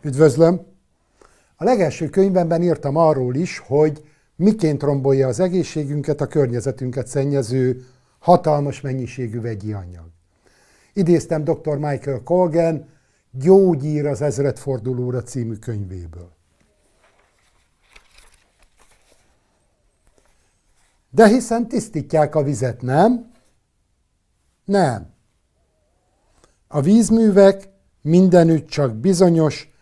Üdvözlöm! A legelső könyvemben írtam arról is, hogy miként rombolja az egészségünket, a környezetünket szennyező hatalmas mennyiségű vegyi anyag. Idéztem dr. Michael Colgan Gyógyír az ezredfordulóra című könyvéből. De hiszen tisztítják a vizet, nem? Nem. A vízművek mindenütt csak bizonyos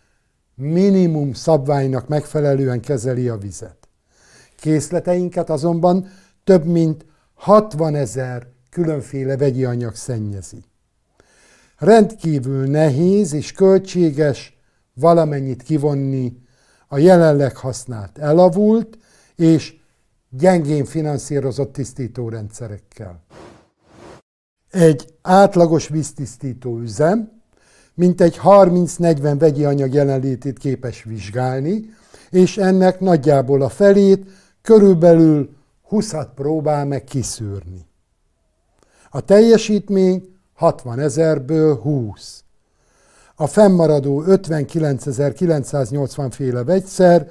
minimum szabványnak megfelelően kezeli a vizet. Készleteinket azonban több mint 60 000 különféle vegyi anyag szennyezi. Rendkívül nehéz és költséges valamennyit kivonni a jelenleg használt elavult és gyengén finanszírozott tisztítórendszerekkel. Egy átlagos víztisztító üzem mintegy 30-40 vegyi anyag jelenlétét képes vizsgálni, és ennek nagyjából a felét, körülbelül 20-at próbál meg kiszűrni. A teljesítmény 60 000-ből 20. A fennmaradó 59.980 féle vegyszer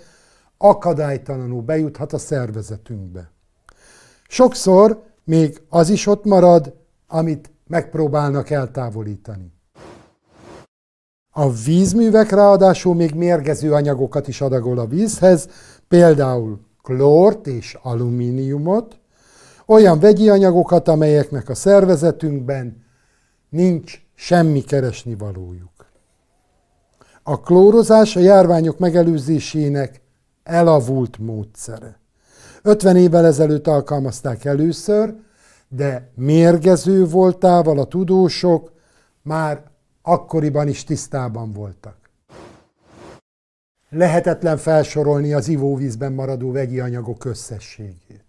akadálytalanul bejuthat a szervezetünkbe. Sokszor még az is ott marad, amit megpróbálnak eltávolítani. A vízművek ráadásul még mérgező anyagokat is adagol a vízhez, például klórt és alumíniumot, olyan vegyi anyagokat, amelyeknek a szervezetünkben nincs semmi keresnivalójuk. A klórozás a járványok megelőzésének elavult módszere. 50 évvel ezelőtt alkalmazták először, de mérgező voltával a tudósok már akkoriban is tisztában voltak. Lehetetlen felsorolni az ivóvízben maradó vegyi anyagok összességét.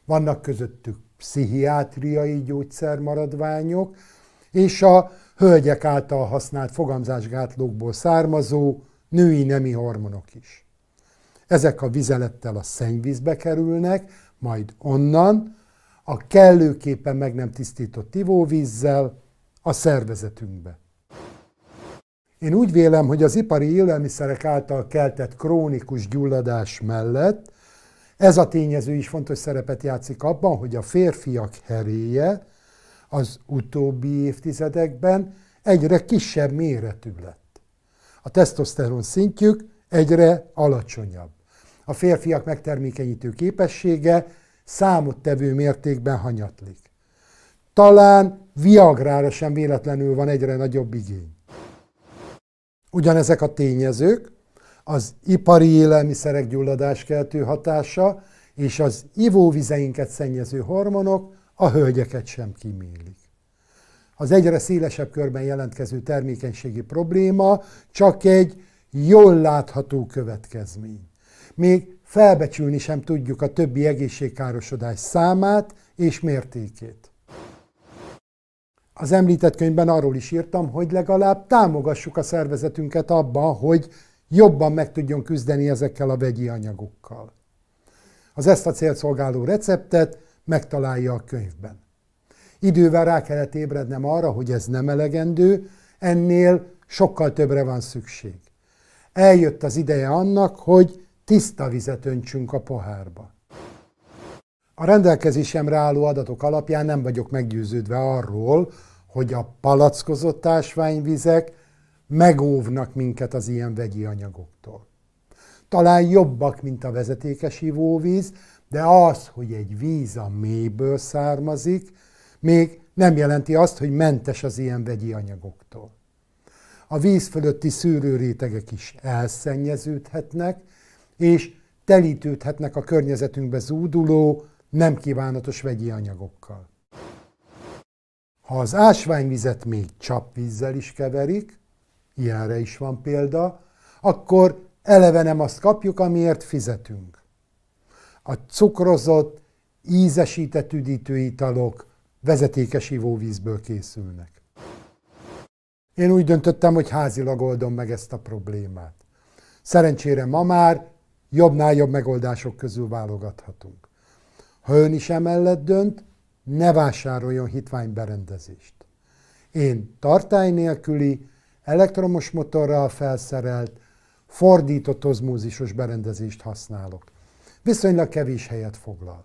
Vannak közöttük pszichiátriai gyógyszermaradványok, és a hölgyek által használt fogamzásgátlókból származó női nemi hormonok is. Ezek a vizelettel a szennyvízbe kerülnek, majd onnan a kellőképpen meg nem tisztított ivóvízzel a szervezetünkbe. Én úgy vélem, hogy az ipari élelmiszerek által keltett krónikus gyulladás mellett ez a tényező is fontos szerepet játszik abban, hogy a férfiak heréje az utóbbi évtizedekben egyre kisebb méretű lett. A tesztoszteron szintjük egyre alacsonyabb. A férfiak megtermékenyítő képessége számottevő mértékben hanyatlik. Talán Viagrára sem véletlenül van egyre nagyobb igény. Ugyanezek a tényezők, az ipari élelmiszerek gyulladáskeltő hatása és az ivóvizeinket szennyező hormonok a hölgyeket sem kímélik. Az egyre szélesebb körben jelentkező termékenységi probléma csak egy jól látható következmény. Még felbecsülni sem tudjuk a többi egészségkárosodás számát és mértékét. Az említett könyvben arról is írtam, hogy legalább támogassuk a szervezetünket abban, hogy jobban meg tudjon küzdeni ezekkel a vegyi anyagokkal. Az ezt a célt szolgáló receptet megtalálja a könyvben. Idővel rá kellett ébrednem arra, hogy ez nem elegendő, ennél sokkal többre van szükség. Eljött az ideje annak, hogy tiszta vizet öntsünk a pohárba. A rendelkezésemre álló adatok alapján nem vagyok meggyőződve arról, hogy a palackozott ásványvizek megóvnak minket az ilyen vegyi anyagoktól. Talán jobbak, mint a vezetékes ivóvíz, de az, hogy egy víz a mélyből származik, még nem jelenti azt, hogy mentes az ilyen vegyi anyagoktól. A víz fölötti szűrőrétegek is elszennyeződhetnek, és telítődhetnek a környezetünkbe zúduló, nem kívánatos vegyi anyagokkal. Ha az ásványvizet még csapvízzel is keverik, ilyenre is van példa, akkor eleve nem azt kapjuk, amiért fizetünk. A cukrozott, ízesített üdítőitalok vezetékes ivóvízből készülnek. Én úgy döntöttem, hogy házilag oldom meg ezt a problémát. Szerencsére ma már jobbnál jobb megoldások közül válogathatunk. Ha ön is emellett dönt, ne vásároljon hitványberendezést. Én tartály nélküli, elektromos motorral felszerelt, fordított ozmózisos berendezést használok. Viszonylag kevés helyet foglal.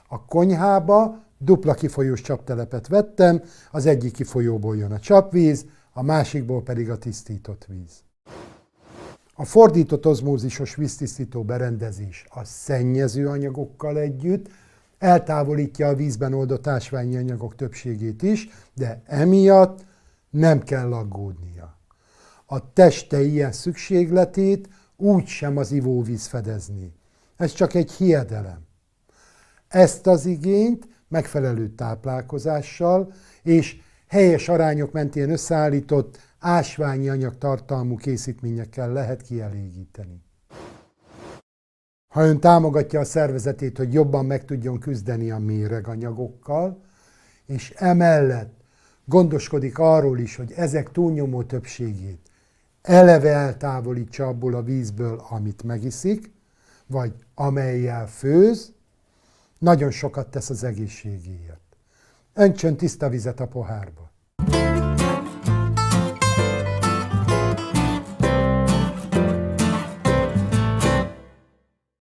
A konyhába dupla kifolyós csaptelepet vettem, az egyik kifolyóból jön a csapvíz, a másikból pedig a tisztított víz. A fordított ozmózisos víztisztító berendezés a szennyező anyagokkal együtt eltávolítja a vízben oldott ásványi anyagok többségét is, de emiatt nem kell aggódnia. A teste ilyen szükségletét úgysem az ivóvíz fedezni. Ez csak egy hiedelem. Ezt az igényt megfelelő táplálkozással és helyes arányok mentén összeállított ásványi anyag tartalmú készítményekkel lehet kielégíteni. Ha ön támogatja a szervezetét, hogy jobban meg tudjon küzdeni a méreganyagokkal, és emellett gondoskodik arról is, hogy ezek túlnyomó többségét eleve eltávolítsa abból a vízből, amit megiszik, vagy amellyel főz, nagyon sokat tesz az egészségéért. Öntsön tiszta vizet a pohárba.